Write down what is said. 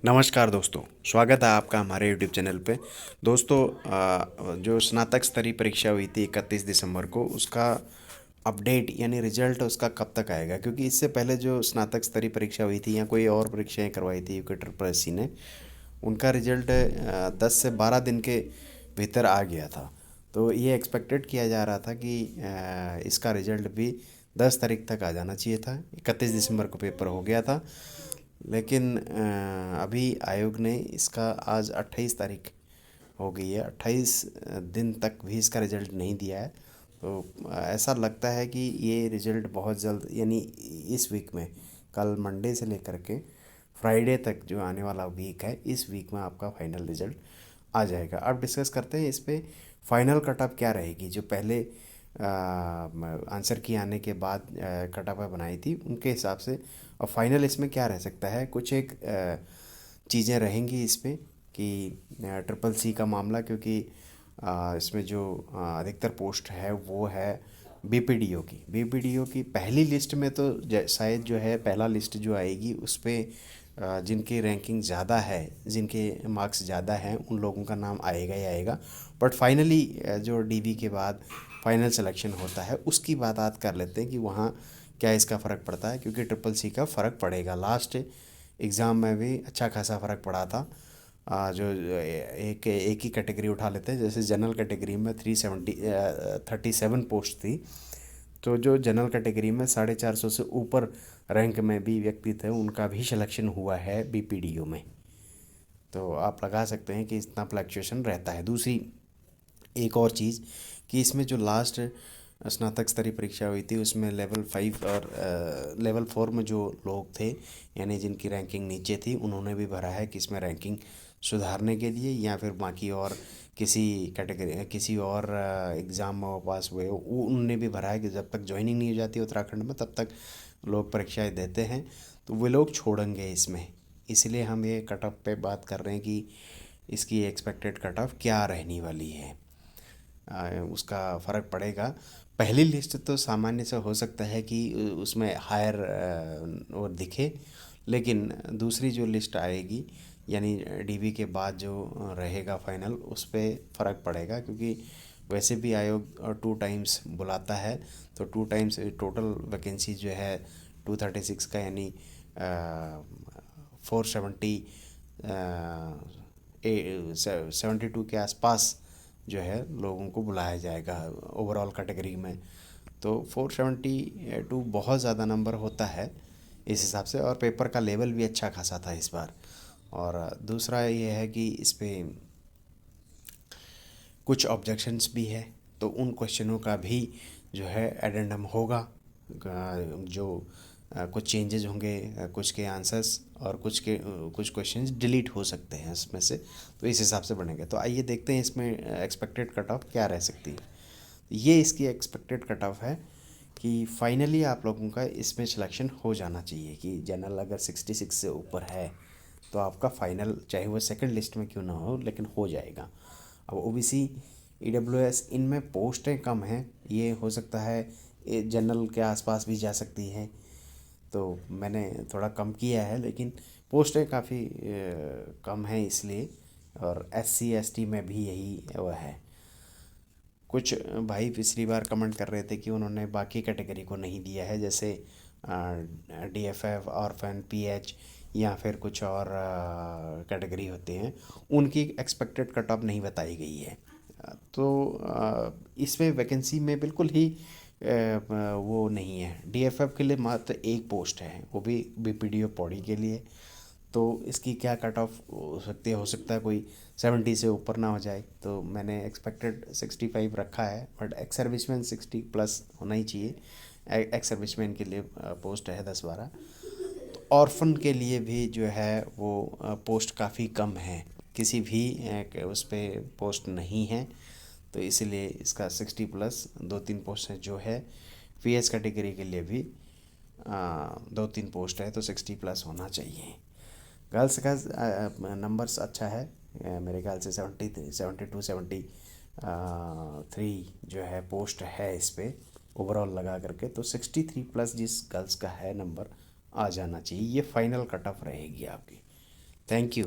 नमस्कार दोस्तों, स्वागत है आपका हमारे यूट्यूब चैनल पे। दोस्तों, जो स्नातक स्तरीय परीक्षा हुई थी 31 दिसंबर को, उसका अपडेट यानी रिजल्ट उसका कब तक आएगा? क्योंकि इससे पहले जो स्नातक स्तरीय परीक्षा हुई थी या कोई और परीक्षाएं करवाई थी यूके ट्रिपल एस सी ने, उनका रिजल्ट 10 से 12 दिन के भीतर आ गया था। तो ये एक्सपेक्टेड किया जा रहा था कि इसका रिजल्ट भी 10 तारीख तक आ जाना चाहिए था। 31 दिसंबर को पेपर हो गया था, लेकिन अभी आयोग ने इसका आज 28 तारीख हो गई है, 28 दिन तक भी इसका रिजल्ट नहीं दिया है। तो ऐसा लगता है कि ये रिजल्ट बहुत जल्द यानी इस वीक में, कल मंडे से लेकर के फ्राइडे तक जो आने वाला वीक है, इस वीक में आपका फाइनल रिजल्ट आ जाएगा। अब डिस्कस करते हैं इस पे फाइनल कट ऑफ क्या रहेगी। जो पहले आंसर की आने के बाद कट ऑफ बनाई थी, उनके हिसाब से और फाइनल इसमें क्या रह सकता है। कुछ एक चीज़ें रहेंगी इसमें कि ट्रिपल सी का मामला, क्योंकि इसमें जो अधिकतर पोस्ट है वो है बीपीडीओ की पहली लिस्ट में। तो शायद जो है पहला लिस्ट जो आएगी उस पर जिनकी रैंकिंग ज़्यादा है, जिनके मार्क्स ज़्यादा हैं, उन लोगों का नाम आएगा ही आएगा। बट फाइनली जो डीबी के बाद फाइनल सिलेक्शन होता है, उसकी बात कर लेते हैं कि वहाँ क्या इसका फ़र्क पड़ता है। क्योंकि ट्रिपल सी का फ़र्क पड़ेगा। लास्ट एग्ज़ाम में भी अच्छा खासा फ़र्क पड़ा था। जो एक एक ही कैटेगरी उठा लेते हैं, जैसे जनरल कैटेगरी में 37 पोस्ट थी। तो जो जनरल कैटेगरी में 450 से ऊपर रैंक में भी व्यक्ति थे, उनका भी सिलेक्शन हुआ है बीपीडीओ में। तो आप लगा सकते हैं कि इतना फ्लक्चुएशन रहता है। दूसरी एक और चीज़ कि इसमें जो लास्ट स्नातक स्तरीय परीक्षा हुई थी, उसमें लेवल 5 और लेवल 4 में जो लोग थे, यानी जिनकी रैंकिंग नीचे थी, उन्होंने भी भरा है कि इसमें रैंकिंग सुधारने के लिए, या फिर बाकी और किसी कैटेगरी किसी और एग्ज़ाम में वो पास हुए हो, उनने भी भरा है कि जब तक ज्वाइनिंग नहीं हो जाती उत्तराखंड में, तब तक लोग परीक्षाएं देते हैं। तो वे लोग छोड़ेंगे इसमें। इसलिए हम ये कट ऑफ पे बात कर रहे हैं कि इसकी एक्सपेक्टेड कट ऑफ क्या रहने वाली है। उसका फ़र्क पड़ेगा। पहली लिस्ट तो सामान्य से हो सकता है कि उसमें हायर और दिखे, लेकिन दूसरी जो लिस्ट आएगी यानी डीबी के बाद जो रहेगा फाइनल, उस पे फ़र्क पड़ेगा। क्योंकि वैसे भी आयोग 2 टाइम्स बुलाता है, तो 2 टाइम्स टोटल वैकेंसी जो है 236 का, यानी 470 72 के आसपास जो है लोगों को बुलाया जाएगा ओवरऑल कैटेगरी में। तो 472 बहुत ज़्यादा नंबर होता है इस हिसाब से, और पेपर का लेवल भी अच्छा खासा था इस बार। और दूसरा ये है कि इस पे कुछ ऑब्जेक्शंस भी है, तो उन क्वेश्चनों का भी जो है एडेंडम होगा। जो कुछ चेंजेस होंगे, कुछ के आंसर्स और कुछ क्वेश्चंस डिलीट हो सकते हैं इसमें से, तो इस हिसाब से बनेंगे। तो आइए देखते हैं इसमें एक्सपेक्टेड कट ऑफ क्या रह सकती है। ये इसकी एक्सपेक्टेड कट ऑफ है कि फाइनली आप लोगों का इसमें सिलेक्शन हो जाना चाहिए कि जनरल अगर 66 से ऊपर है तो आपका फाइनल, चाहे वो सेकंड लिस्ट में क्यों ना हो, लेकिन हो जाएगा। अब ओबीसी, ईडब्ल्यूएस, इनमें पोस्टें कम हैं, ये हो सकता है जनरल के आसपास भी जा सकती हैं। तो मैंने थोड़ा कम किया है, लेकिन पोस्टें काफ़ी कम हैं इसलिए। और एससी एसटी में भी यही वो है। कुछ भाई पिछली बार कमेंट कर रहे थे कि उन्होंने बाकी कैटेगरी को नहीं दिया है, जैसे डीएफएफ, ऑर्फन, पीएच, या फिर कुछ और कैटेगरी होते हैं, उनकी एक्सपेक्टेड कट ऑफ नहीं बताई गई है। तो इसमें वैकेंसी में बिल्कुल ही वो नहीं है। डीएफएफ के लिए मात्र एक पोस्ट है, वो भी बीपीडीओ पौड़ी के लिए। तो इसकी क्या कट ऑफ हो सकता है कोई 70 से ऊपर ना हो जाए। तो मैंने एक्सपेक्टेड 65 रखा है, बट एक्स सर्विसमैन 60+ होना ही चाहिए। एक्स सर्विसमैन के लिए पोस्ट है 10-12। तो ऑर्फन के लिए भी जो है वो पोस्ट काफ़ी कम है, किसी भी उस पर पोस्ट नहीं है। तो इसीलिए इसका 60+, 2-3 पोस्ट है जो है। पीएस कैटेगरी के लिए भी 2-3 पोस्ट है, तो 60+ होना चाहिए। गर्ल्स का नंबर्स अच्छा है, मेरे ख्याल से 72-73 जो है पोस्ट है इस पे ओवरऑल लगा करके। तो 63+ जिस गर्ल्स का है नंबर, आ जाना चाहिए। ये फाइनल कट ऑफ रहेगी आपकी। Thank you.